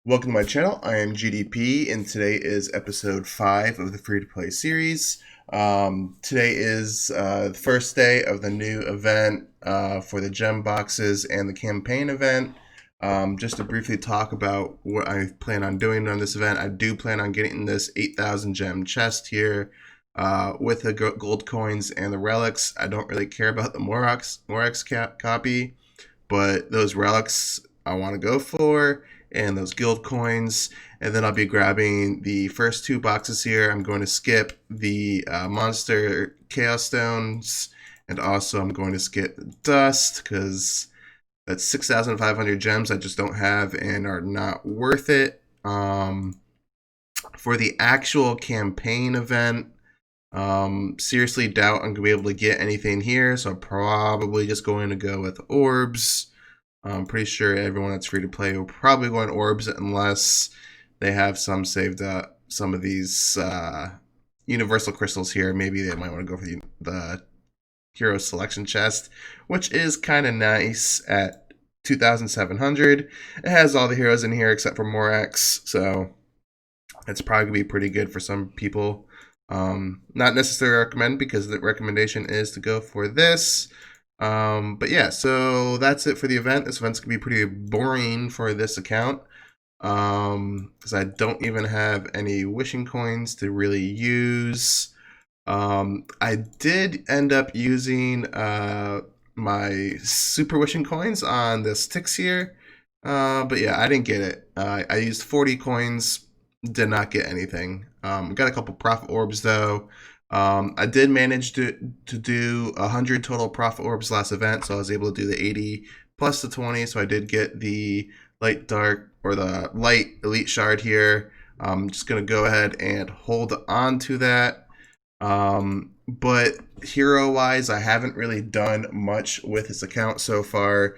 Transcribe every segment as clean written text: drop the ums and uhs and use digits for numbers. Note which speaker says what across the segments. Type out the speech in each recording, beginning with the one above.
Speaker 1: Welcome to my channel. I am GDP, and today is episode 5 of the free-to-play series. Today is the first day of the new event for the gem boxes and the campaign event. Just to briefly talk about what I plan on doing on this event, I do plan on getting this 8,000 gem chest here with the gold coins and the relics. I don't really care about the Morax copy, but those relics I want to go for, and those guild coins. And then I'll be grabbing the first two boxes here. I'm going to skip the monster chaos stones, and also I'm going to skip the dust because that's 6,500 gems I just don't have and are not worth it. For the actual campaign event, seriously doubt I'm gonna be able to get anything here, so I'm probably just going to go with orbs. I'm pretty sure everyone that's free to play will probably go on orbs unless they have some saved up. Some of these universal crystals here, maybe they might want to go for the hero selection chest, which is kind of nice at 2,700. It has all the heroes in here except for Morax, so it's probably gonna be pretty good for some people. Not necessarily recommend because the recommendation is to go for this. But yeah, so that's it for the event. This event's gonna be pretty boring for this account because I don't even have any wishing coins to really use. I did end up using my super wishing coins on the sticks here, but yeah, I didn't get it. I used 40 coins, did not get anything. Got a couple profit orbs though. I did manage to do 100 total profit orbs last event, so I was able to do the 80 plus the 20, so I did get the light dark or the light elite shard here. I'm just going to go ahead and hold on to that. But hero wise, I haven't really done much with this account so far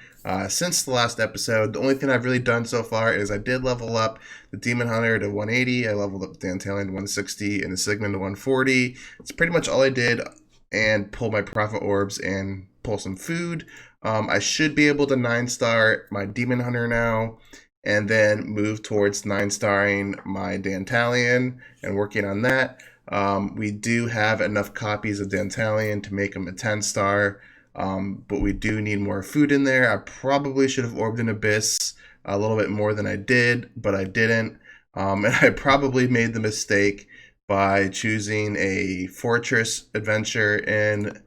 Speaker 1: since the last episode. The only thing I've really done so far is I did level up the Demon Hunter to 180. I leveled up the Dantalion to 160 and the Sigmund to 140. It's pretty much all I did, and pull my profit orbs and pull some food. I should be able to 9-star my Demon Hunter now, and then move towards 9-starring my Dantalion and working on that. We do have enough copies of Dantalion to make him a 10-star, but we do need more food in there. I probably should have orbed an Abyss a little bit more than I did, but I didn't. And I probably made the mistake by choosing a fortress adventure in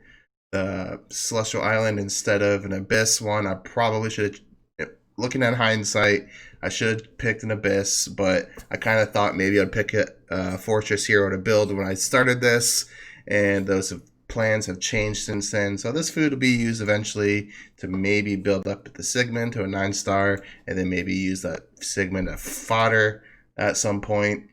Speaker 1: the Celestial Island instead of an Abyss one. I probably should have, looking at hindsight, I should have picked an Abyss, but I kind of thought maybe I'd pick a Fortress hero to build when I started this, and those plans have changed since then. So this food will be used eventually to maybe build up the Sigmund to a 9-star, and then maybe use that Sigmund as fodder at some point.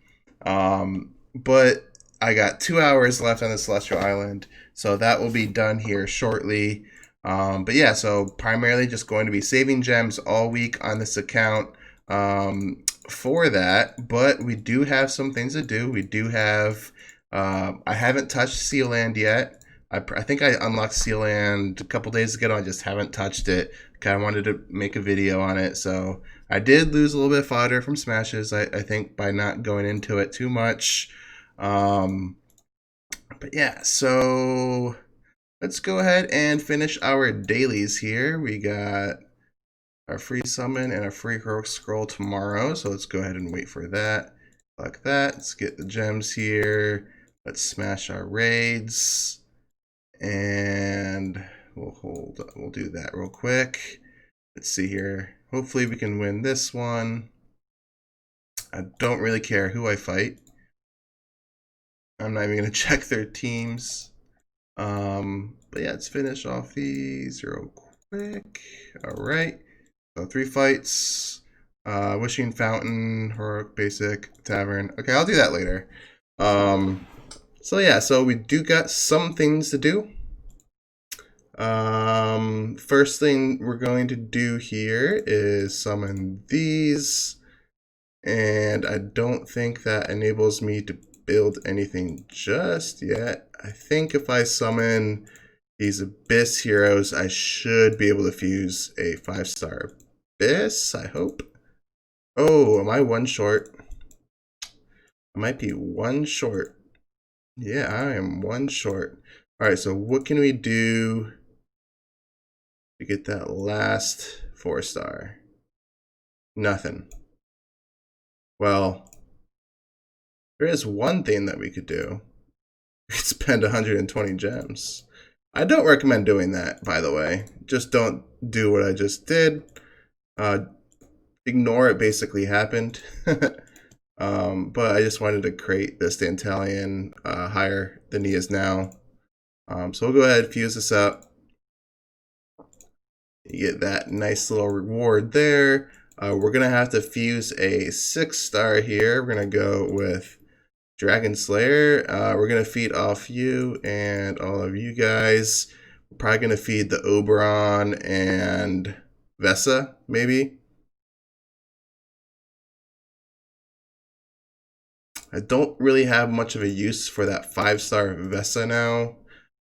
Speaker 1: But I got 2 hours left on the Celestial Island, so that will be done here shortly. But yeah, so primarily just going to be saving gems all week on this account for that. But we do have some things to do. We do have, I haven't touched Sealand yet. I think I unlocked Sealand a couple days ago. I just haven't touched it. Kind of wanted to make a video on it. So I did lose a little bit of fodder from smashes, I think, by not going into it too much. But yeah, so let's go ahead and finish our dailies here. We got our free summon and our free heroic scroll tomorrow, so let's go ahead and wait for that. Like that. Let's get the gems here. Let's smash our raids, and we'll do that real quick. Let's see here. Hopefully we can win this one. I don't really care who I fight. I'm not even gonna check their teams. But yeah, let's finish off these real quick. All right. So 3 fights, Wishing Fountain, Heroic, Basic, Tavern. Okay, I'll do that later. So yeah, so we do got some things to do. First thing we're going to do here is summon these, and I don't think that enables me to build anything just yet. I think if I summon these Abyss heroes, I should be able to fuse a 5-star Abyss, I hope. Oh, am I one short? I might be one short. Yeah, I am one short. All right, so what can we do to get that last 4-star? Nothing. Well, there is one thing that we could do. We could spend 120 gems. I don't recommend doing that, by the way. Just don't do what I just did. Ignore it basically happened. But I just wanted to create this Dantalion higher than he is now. So we'll go ahead and fuse this up. You get that nice little reward there. We're going to have to fuse a 6-star here. We're going to go with Dragon Slayer. We're going to feed off you and all of you guys. We're probably going to feed the Oberon and Vesa, maybe. I don't really have much of a use for that 5-star Vesa now.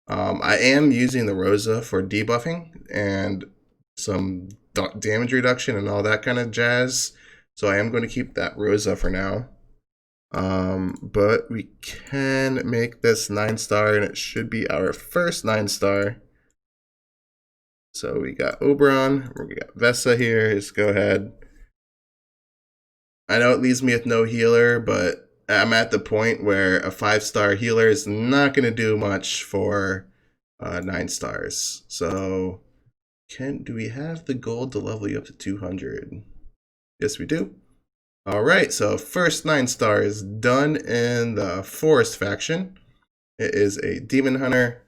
Speaker 1: I am using the Rosa for debuffing and some damage reduction and all that kind of jazz. So I am going to keep that Rosa for now. But we can make this 9-star, and it should be our first 9-star. So we got Oberon, we got Vesa here. Just go ahead. I know it leaves me with no healer, but I'm at the point where a 5-star healer is not going to do much for 9 stars. So do we have the gold to level you up to 200? Yes, we do. All right, so first 9-star is done in the Forest faction. It is a Demon Hunter.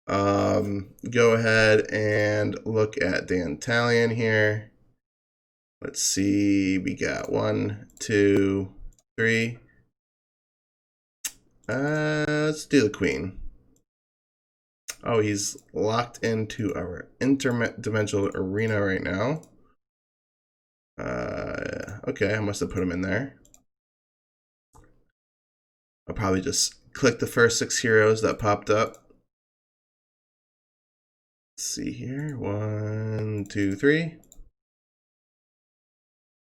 Speaker 1: Go ahead and look at Dantalion here. Let's see, we got 1, 2, 3. Let's do the Queen. Oh, he's locked into our interdimensional arena right now. Okay, I must have put him in there. I'll probably just click the first 6 heroes that popped up. Let's see here. 1, 2, 3.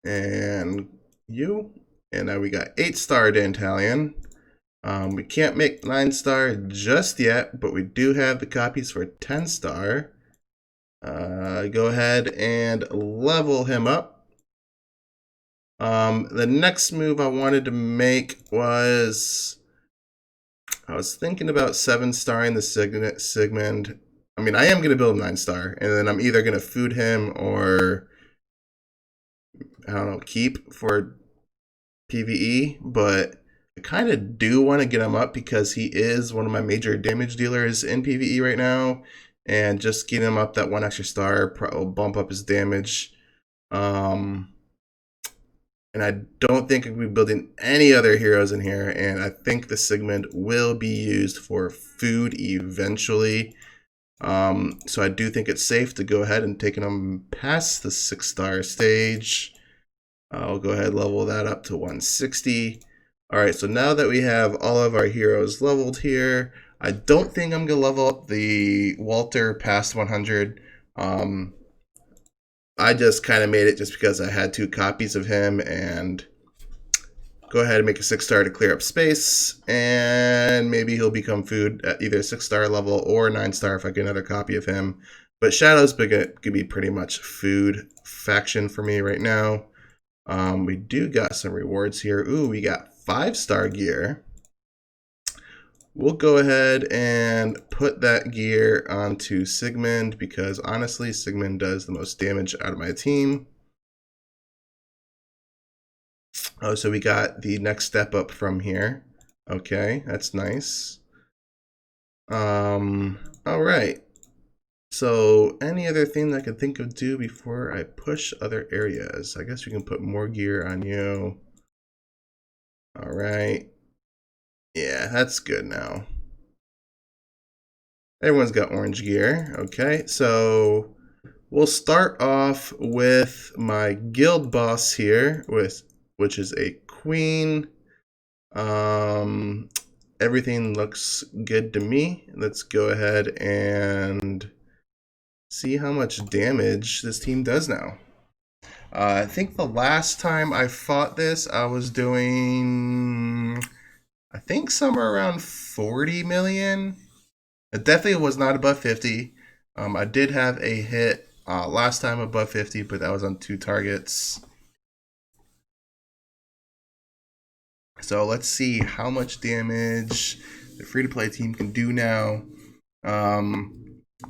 Speaker 1: And you. And now we got 8-star Dantalion. We can't make 9-star just yet, but we do have the copies for 10-star. Go ahead and level him up. The next move I wanted to make was, I was thinking about 7-starring the Sigmund. I mean, I am going to build 9-star, and then I'm either going to food him or, I don't know, keep for PvE, but I kind of do want to get him up because he is one of my major damage dealers in PvE right now, and just getting him up that 1 extra star will bump up his damage. And I don't think I'm going to be building any other heroes in here, and I think the Sigmund will be used for food eventually. So I do think it's safe to go ahead and take him past the 6-star stage. I'll go ahead and level that up to 160. All right, so now that we have all of our heroes leveled here, I don't think I'm going to level up the Walter past 100. I just kind of made it just because I had 2 copies of him, and go ahead and make a 6-star to clear up space, and maybe he'll become food at either 6-star level or 9-star if I get another copy of him. But Shadow's going to be pretty much food faction for me right now. We do got some rewards here. Ooh, we got 5-star gear. We'll go ahead and put that gear onto Sigmund because honestly, Sigmund does the most damage out of my team. Oh, so we got the next step up from here. Okay, that's nice. All right. So any other thing that I could think of do before I push other areas? I guess we can put more gear on you. All right. Yeah, that's good now. Everyone's got orange gear. Okay, so we'll start off with my guild boss here, which is a queen. Everything looks good to me. Let's go ahead and see how much damage this team does now. I think the last time I fought this, I was doing, I think somewhere around 40 million. It definitely was not above 50. I did have a hit last time above 50, but that was on 2 targets. So let's see how much damage the free-to-play team can do now.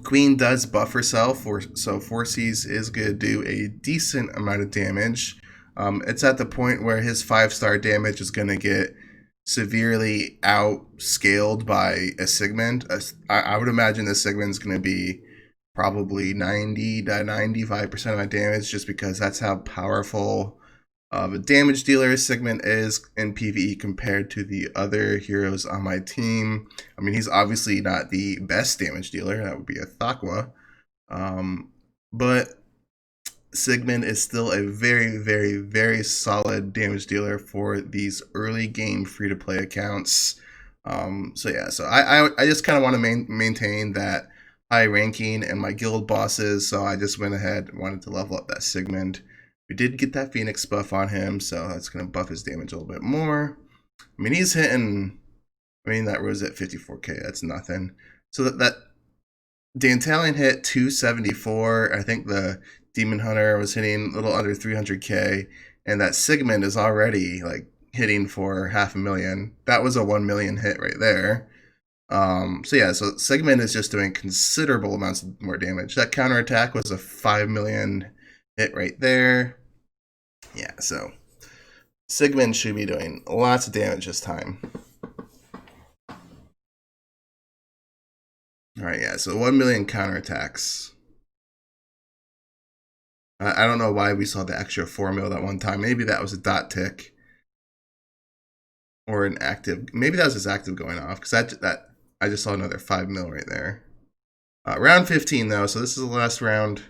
Speaker 1: Queen does buff herself, so 4Cs is going to do a decent amount of damage. It's at the point where his 5-star damage is going to get severely outscaled by a Sigmund. I would imagine the Sigmund's going to be probably 90 to 95% of my damage, just because that's how powerful of a damage dealer Sigmund is in PvE compared to the other heroes on my team. I mean, he's obviously not the best damage dealer. That would be a Thakwa. But Sigmund is still a very, very, very solid damage dealer for these early game free-to-play accounts. So I just kind of want to maintain that high ranking in my guild bosses, so I just went ahead and wanted to level up that Sigmund. We did get that Phoenix buff on him, so that's going to buff his damage a little bit more. I mean, he's hitting, that rose at 54k, that's nothing. So that Dantalion hit 274. I think the Demon Hunter was hitting a little under 300k, and that Sigmund is already like hitting for 500,000. That was a 1 million hit right there. So Sigmund is just doing considerable amounts more damage. That counterattack was a 5 million hit right there. Yeah, so Sigmund should be doing lots of damage this time. Alright, yeah, so 1 million counterattacks. I don't know why we saw the extra 4 mil that one time. Maybe that was a dot tick. Or an active. Maybe that was his active going off, because that I just saw another 5 mil right there. Round 15 though, so this is the last round.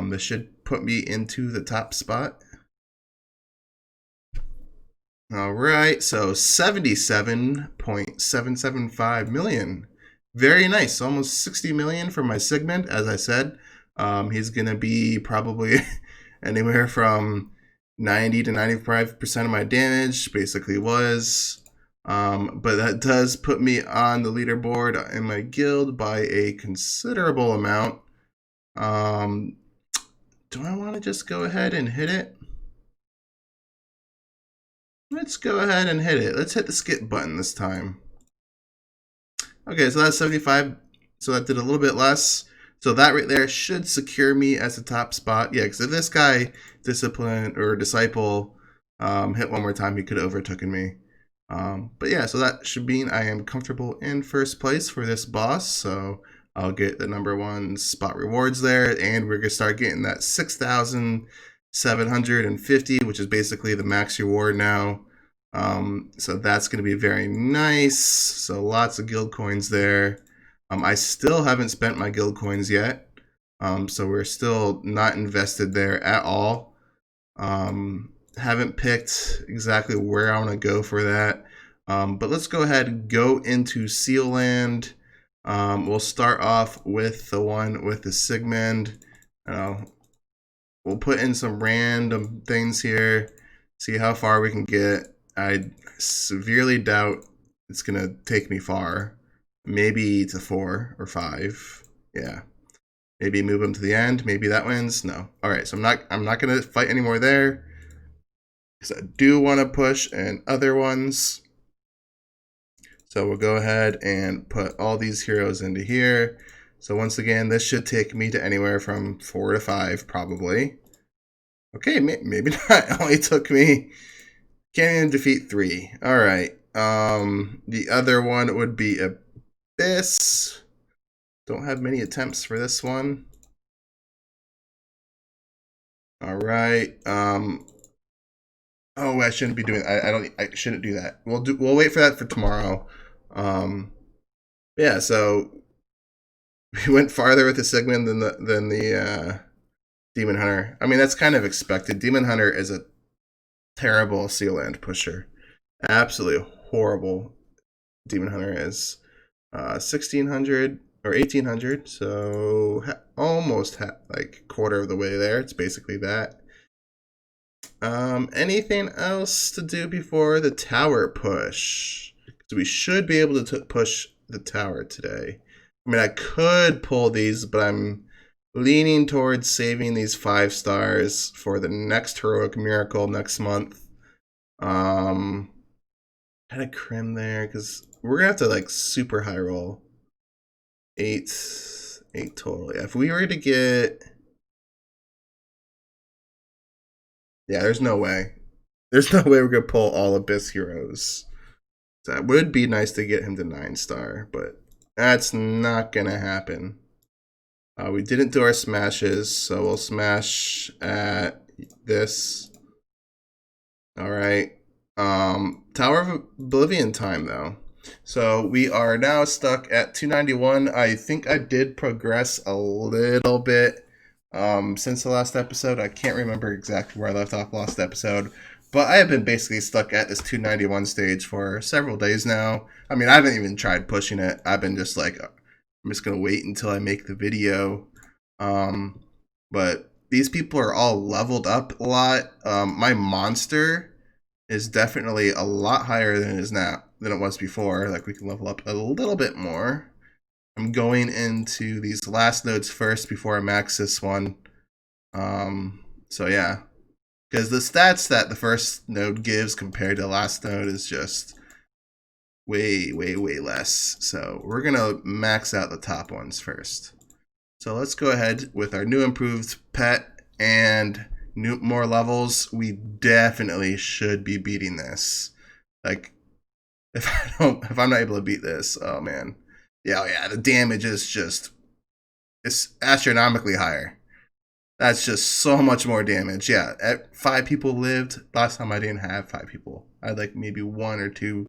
Speaker 1: This should put me into the top spot. All right, so 77.775 million. Very nice, almost 60 million for my Sigmund, as I said. He's gonna be probably anywhere from 90 to 95% of my damage, basically was. But that does put me on the leaderboard in my guild by a considerable amount. Do I want to just go ahead and hit it? Let's go ahead and hit it. Let's hit the skip button this time. Okay, so that's 75. So that did a little bit less. So that right there should secure me as the top spot. Yeah, because if this guy, Discipline or Disciple, hit one more time, he could have overtaken me. But yeah, so that should mean I am comfortable in first place for this boss. So I'll get the #1 spot rewards there, and we're gonna start getting that 6,750, which is basically the max reward now. So that's gonna be very nice. So lots of guild coins there. I still haven't spent my guild coins yet. So we're still not invested there at all. Haven't picked exactly where I want to go for that. But let's go ahead and go into Seal Land. We'll start off with the one with the Sigmund. We'll put in some random things here, see how far we can get. I severely doubt it's going to take me far. Maybe to 4 or 5. Yeah. Maybe move him to the end. Maybe that wins. No. All right. So I'm not going to fight anymore there, because I do want to push in other ones. So we'll go ahead and put all these heroes into here. So once again, this should take me to anywhere from 4 to 5 probably. Okay, maybe not. It only took me, can't even defeat 3. All right. The other one would be Abyss. Don't have many attempts for this one. All right. Oh, I shouldn't be doing. I shouldn't do that. We'll wait for that for tomorrow. Yeah. So we went farther with the Sigmund than the Demon Hunter. I mean, that's kind of expected. Demon Hunter is a terrible Seal Land pusher. Absolutely horrible. Demon Hunter is 1,600 or 1,800, so almost like quarter of the way there. It's basically that. Anything else to do before the tower push? So we should be able to push the tower today. I mean, I could pull these, but I'm leaning towards saving these 5 stars for the next heroic miracle next month. Had a crim there because we're gonna have to like super high roll. 8 total. Yeah, if we were to get, yeah, there's no way. There's no way we're gonna pull all Abyss heroes. So that would be nice to get him to 9 star, but that's not gonna happen. We didn't do our smashes, so we'll smash at this. All right. Tower of Oblivion time though. So we are now stuck at 291. I think I did progress a little bit since the last episode. I can't remember exactly where I left off last episode, but I have been basically stuck at this 291 stage for several days now. I mean, I haven't even tried pushing it. I've been just like, I'm just gonna wait until I make the video. But these people are all leveled up a lot. My monster is definitely a lot higher than it is now, than it was before. Like, we can level up a little bit more. I'm going into these last nodes first before I max this one. So yeah, because the stats that the first node gives compared to the last node is just way less. So we're gonna max out the top ones first. So let's go ahead with our new improved pet and more levels. We definitely should be beating this. Like, if I'm not able to beat this, oh man. Yeah, the damage is just, it's astronomically higher. That's just so much more damage. Yeah, 5 people lived. Last time I didn't have 5 people. I had like maybe 1 or 2.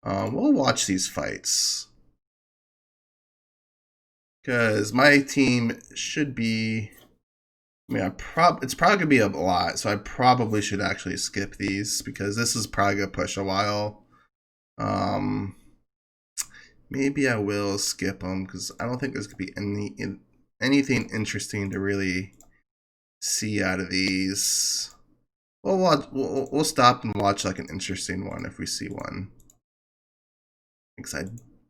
Speaker 1: We'll watch these fights. Because my team should be, I mean, it's probably gonna be a lot, so I probably should actually skip these because this is probably gonna push a while. Maybe I will skip them because I don't think there's gonna be anything interesting to really see out of these. We'll stop and watch like an interesting one if we see one. Because I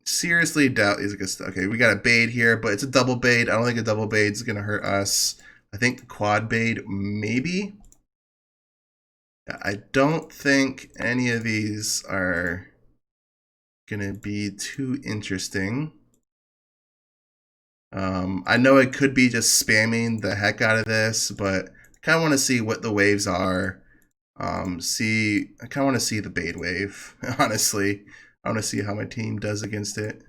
Speaker 1: seriously doubt these are gonna. Okay, we got a bait here, but it's a double bait. I don't think a double bait is gonna hurt us. I think the quad bait, maybe. I don't think any of these are gonna be too interesting. I know it could be just spamming the heck out of this, but I kind of want to see what the waves are. I kind of want to see the bait wave, honestly. I want to see how my team does against it.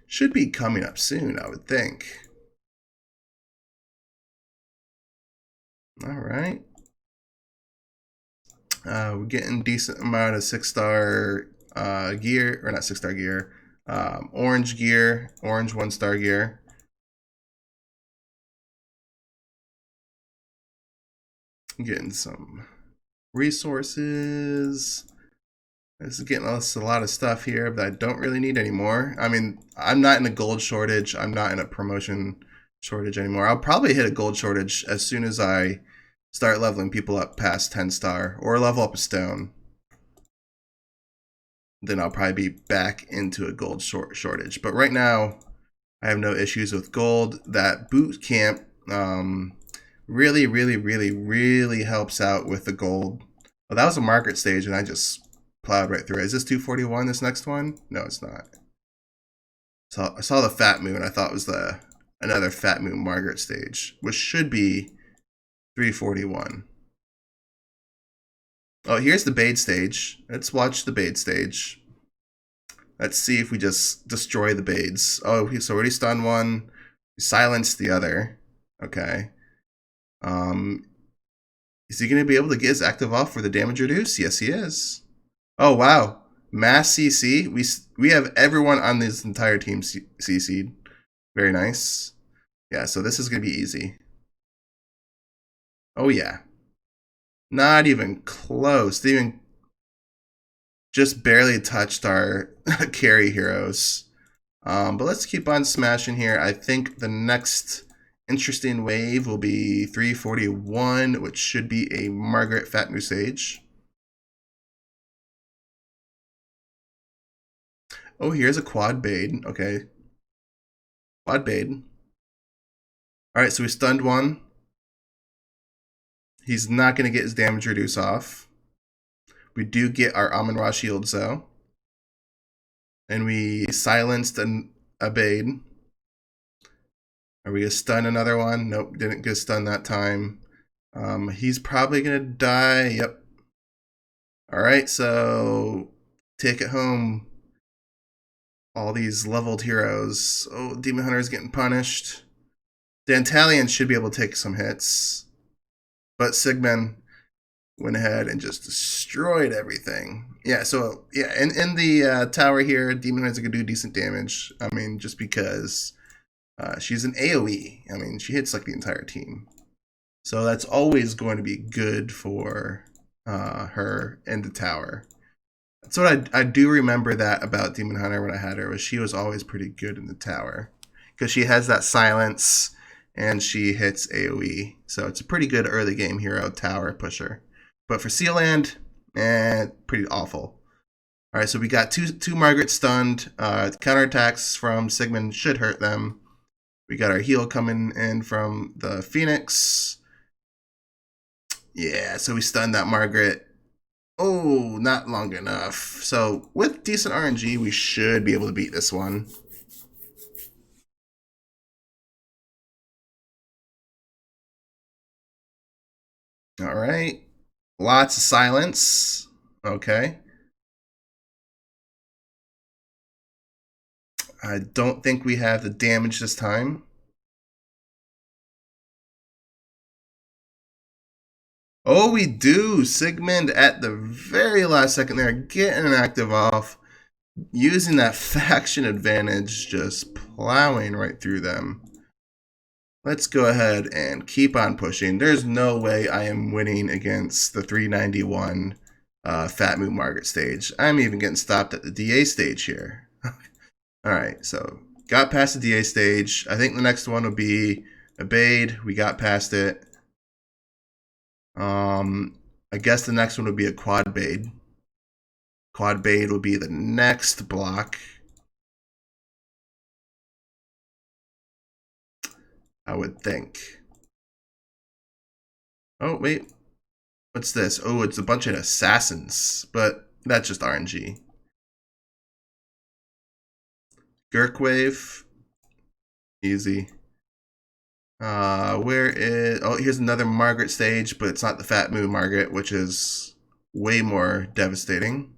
Speaker 1: Should be coming up soon, I would think. All right. We're getting decent amount of 6-star gear, or not 6-star gear, orange gear, orange 1-star gear. Getting some resources. This is getting us a lot of stuff here that I don't really need anymore. I mean, I'm not in a gold shortage. I'm not in a promotion shortage anymore. I'll probably hit a gold shortage as soon as I start leveling people up past 10-star or level up a stone. Then I'll probably be back into a gold shortage. But right now, I have no issues with gold. That boot camp really helps out with the gold. Well, that was a market stage, and I just plowed right through it. Is this 241, this next one? No, it's not. So I saw the Fat Moon. I thought it was another Fat Moon Margaret stage, which should be 341. Oh, here's the Bade stage. Let's watch the Bade stage. Let's see if we just destroy the Bades. Oh, he's already stunned one. We silenced the other. Okay. Is he going to be able to get his active off for the damage reduce? Yes, he is. Oh, wow. Mass CC. We have everyone on this entire team CC'd. Very nice. Yeah, so this is going to be easy. Oh, yeah. Not even close. They even just barely touched our carry heroes. But let's keep on smashing here. I think the next Interesting wave will be 341, which should be a Margaret Fat New Sage. Oh, here's a Quad Bade. Okay. Quad Bade. Alright, so we stunned one. He's not going to get his damage reduce off. We do get our Amun-Ra shields, though. And we silenced a Bade. Are we going to stun another one? Nope, didn't get stunned that time. He's probably going to die. Yep. Alright, so take it home. All these leveled heroes. Oh, Demon Hunter is getting punished. Dantalion should be able to take some hits. But Sigmund went ahead and just destroyed everything. Yeah, so yeah, in the tower here, Demon Hunter's going to do decent damage. I mean, just because she's an AoE. I mean, she hits like the entire team. So that's always going to be good for her in the tower. That's what I do remember that about Demon Hunter when I had her, was she was always pretty good in the tower. Because she has that silence and she hits AoE. So it's a pretty good early game hero tower pusher. But for Sealand, pretty awful. Alright, so we got two Margaret stunned. Counterattacks from Sigmund should hurt them. We got our heal coming in from the Phoenix. Yeah, so we stunned that Margaret. Oh, not long enough. So with decent RNG, we should be able to beat this one. All right. Lots of silence. Okay. I don't think we have the damage this time. Oh, we do. Sigmund at the very last second there, getting an active off, using that faction advantage, just plowing right through them. Let's go ahead and keep on pushing. There's no way I am winning against the 391 Fat Moo Margaret stage. I'm even getting stopped at the DA stage here. All right, so got past the DA stage. I think the next one will be a Bade. We got past it. I guess the next one would be a Quad Bade. Quad Bade will be the next block. I would think. Oh, wait. What's this? Oh, it's a bunch of assassins, but that's just RNG. Gurk Wave. Easy. Where is... Oh, here's another Margaret stage, but it's not the Fat Moo Margaret, which is way more devastating.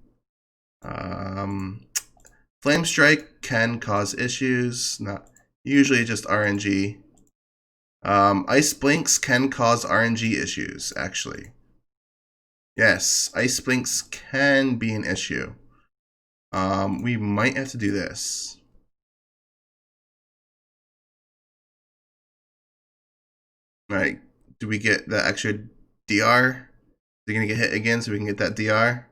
Speaker 1: Flame Strike can cause issues. Not usually just RNG. Ice Blinks can cause RNG issues, actually. Yes, Ice Blinks can be an issue. We might have to do this. Alright, do we get the extra DR? Is he gonna get hit again so we can get that DR?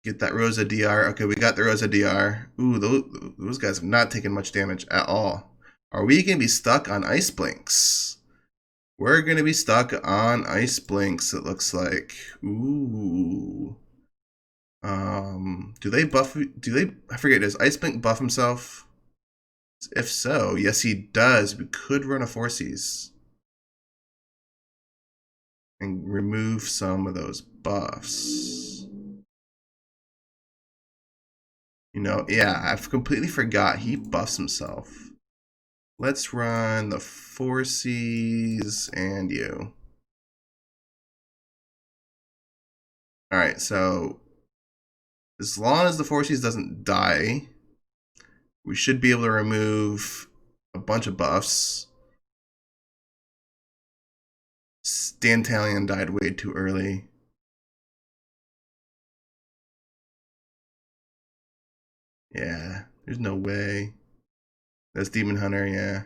Speaker 1: Get that Rosa DR. Okay, we got the Rosa DR. Ooh, those guys have not taken much damage at all. Are we gonna be stuck on Ice Blinks? We're gonna be stuck on Ice Blinks, it looks like. Ooh. Do they buff, I forget, does Ice Blink buff himself? If so, yes he does. We could run a Forces and remove some of those buffs. You know, yeah, I've completely forgot he buffs himself. Let's run the Forces and you. Alright, so as long as the Forces doesn't die, we should be able to remove a bunch of buffs. Dantalion died way too early. Yeah, there's no way. That's Demon Hunter, yeah.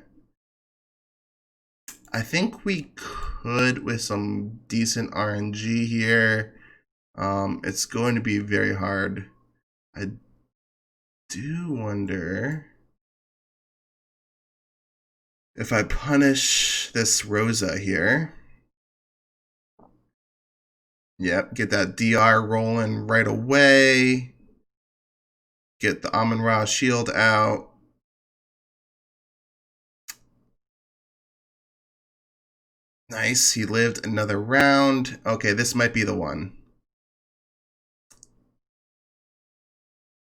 Speaker 1: I think we could with some decent RNG here. It's going to be very hard. I do wonder. If I punish this Rosa here, yep, get that DR rolling right away. Get the Amun-Ra shield out. Nice, he lived another round. Okay, this might be the one.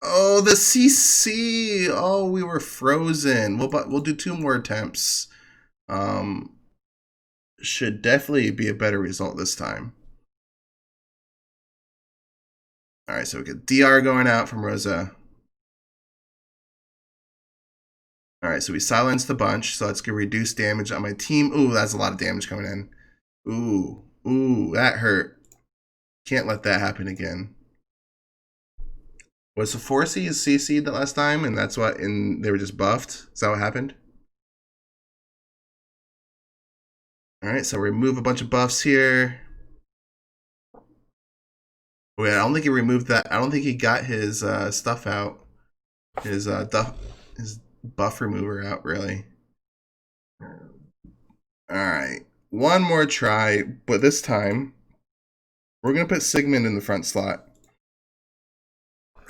Speaker 1: Oh, the CC! Oh, we were frozen. We'll do 2 more attempts. Should definitely be a better result this time. All right, so we get DR going out from Rosa. All right, so we silenced the bunch, so let's get reduced damage on my team. Ooh, that's a lot of damage coming in. Ooh, that hurt. Can't let that happen again. Was the 4C CC'd the last time, and that's what, and they were just buffed? Is that what happened? All right, so remove a bunch of buffs here. Wait, I don't think he removed that. I don't think he got his stuff out. His buff remover out, really. All right, one more try, but this time we're gonna put Sigmund in the front slot,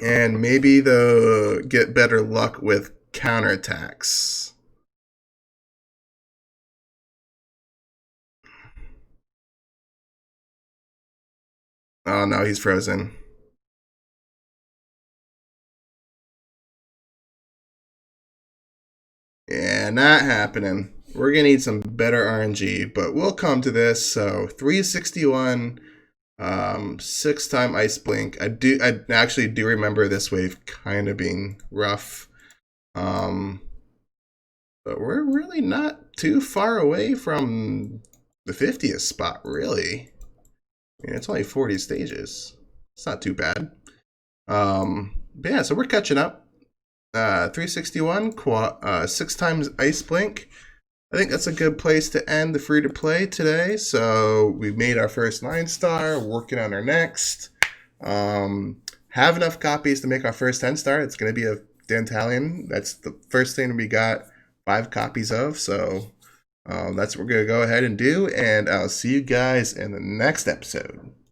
Speaker 1: and maybe they'll get better luck with counterattacks. Oh no, he's frozen. Yeah, not happening. We're gonna need some better RNG, but we'll come to this. So 361, 6-time Ice Blink. I actually do remember this wave kind of being rough. But we're really not too far away from the 50th spot, really. I mean, it's only 40 stages. It's not too bad. But yeah, so we're catching up. 361, 6 times Ice Blink. I think that's a good place to end the free-to-play today. So we made our first 9-star, working on our next. Have enough copies to make our first 10-star. It's going to be a Dantalion. That's the first thing we got 5 copies of. So that's what we're going to go ahead and do. And I'll see you guys in the next episode.